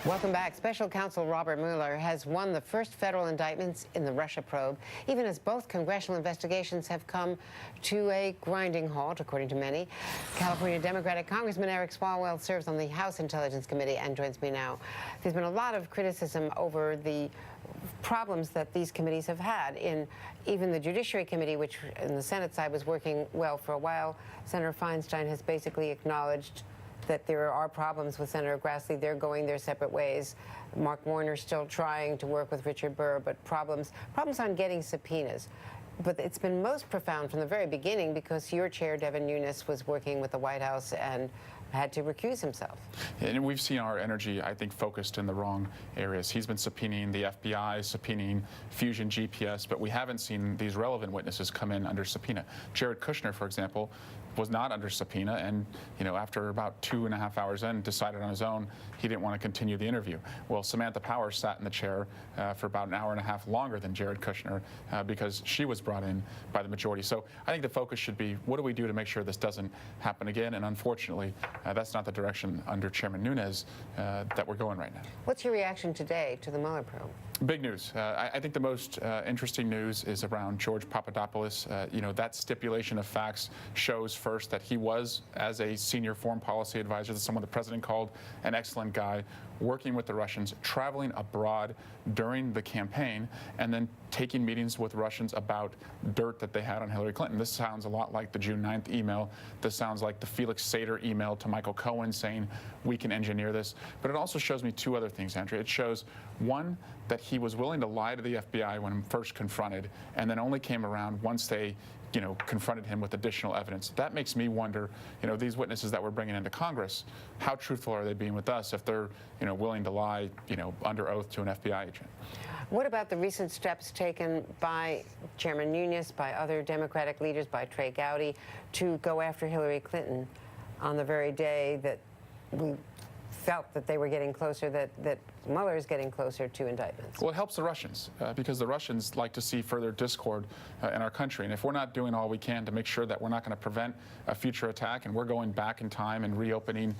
Welcome back. Special Counsel Robert Mueller has won the first federal indictments in the Russia probe, even as both congressional investigations have come to a grinding halt, according to many. California Democratic Congressman Eric Swalwell serves on the House Intelligence Committee and joins me now. There's been a lot of criticism over the problems that these committees have had. In even the Judiciary Committee, which in the Senate side was working well for a while, Senator Feinstein has basically acknowledged that there are problems with Senator Grassley. They're going their separate ways. Mark Warner's still trying to work with Richard Burr, but problems on getting subpoenas. But it's been most profound from the very beginning because your chair, Devin Nunes, was working with the White House and had to recuse himself. And we've seen our energy, I think, focused in the wrong areas. He's been subpoenaing the FBI, subpoenaing Fusion GPS, but we haven't seen these relevant witnesses come in under subpoena. Jared Kushner, for example, was not under subpoena, and after about 2.5 hours in, decided on his own he didn't want to continue the interview. Well, Samantha Power sat in the chair for about an hour and a half longer than Jared Kushner because she was brought in by the majority. So I think the focus should be, what do we do to make sure this doesn't happen again? And unfortunately, that's not the direction under Chairman Nunes that we're going right now. What's your reaction today to the Mueller probe? Big news. I think the most interesting news is around George Papadopoulos. That stipulation of facts shows first that he was, as a senior foreign policy advisor, someone the president called an excellent guy, working with the Russians, traveling abroad during the campaign, and then taking meetings with Russians about dirt that they had on Hillary Clinton. This sounds a lot like the June 9th email. This sounds like the Felix Sater email to Michael Cohen saying, we can engineer this. But it also shows me two other things, Andrea. It shows, one, that he was willing to lie to the FBI when first confronted, and then only came around once they confronted him with additional evidence. That makes me wonder, these witnesses that we're bringing into Congress, how truthful are they being with us if they're, willing to lie, under oath to an FBI agent? What about the recent steps taken by Chairman Nunes, by other Democratic leaders, by Trey Gowdy, to go after Hillary Clinton on the very day that we felt that they were getting closer, that Mueller is getting closer to indictments? Well, it helps the Russians because the Russians like to see further discord in our country. And if we're not doing all we can to make sure that we're not going to prevent a future attack, and we're going back in time and reopening,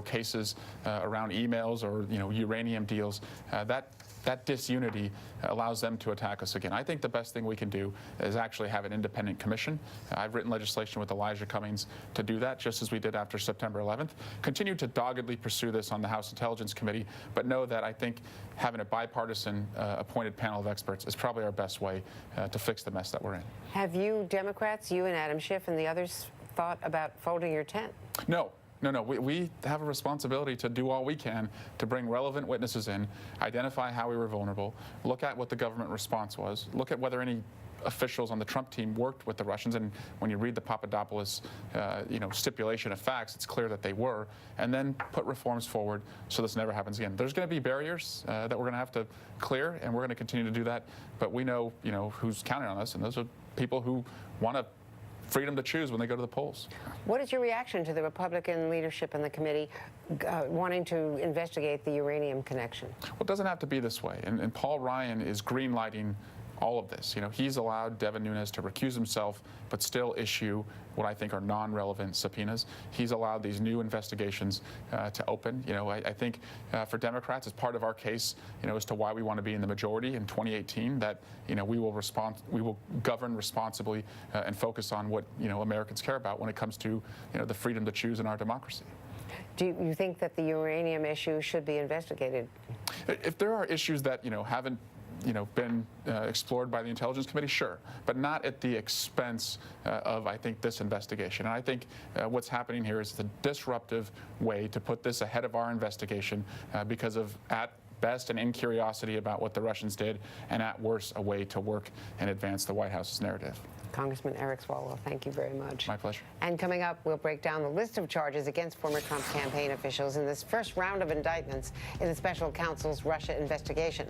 cases around emails or, uranium deals, that disunity allows them to attack us again. I think the best thing we can do is actually have an independent commission. I've written legislation with Elijah Cummings to do that, just as we did after September 11th. Continue to doggedly pursue this on the House Intelligence Committee, but know that I think having a bipartisan appointed panel of experts is probably our best way to fix the mess that we're in. Have you Democrats, you and Adam Schiff and the others, thought about folding your tent? No. No. We have a responsibility to do all we can to bring relevant witnesses in, identify how we were vulnerable, look at what the government response was, look at whether any officials on the Trump team worked with the Russians, and when you read the Papadopoulos, stipulation of facts, it's clear that they were, and then put reforms forward so this never happens again. There's going to be barriers that we're going to have to clear, and we're going to continue to do that, but we know, who's counting on us, and those are people who want to freedom to choose when they go to the polls. What is your reaction to the Republican leadership in the committee wanting to investigate the uranium connection? Well, it doesn't have to be this way, and Paul Ryan is green-lighting all of this. He's allowed Devin Nunes to recuse himself, but still issue what I think are non-relevant subpoenas. He's allowed these new investigations to open. I think for Democrats, as part of our case, as to why we want to be in the majority in 2018, that we will govern responsibly and focus on what Americans care about when it comes to the freedom to choose in our democracy. Do you think that the uranium issue should be investigated? If there are issues that haven't been explored by the Intelligence Committee, sure, but not at the expense of, I think, this investigation. And I think what's happening here is the disruptive way to put this ahead of our investigation because of, at best, an incuriosity about what the Russians did, and at worst, a way to work and advance the White House's narrative. Congressman Eric Swalwell, thank you very much. My pleasure. And coming up, we'll break down the list of charges against former Trump campaign officials in this first round of indictments in the special counsel's Russia investigation.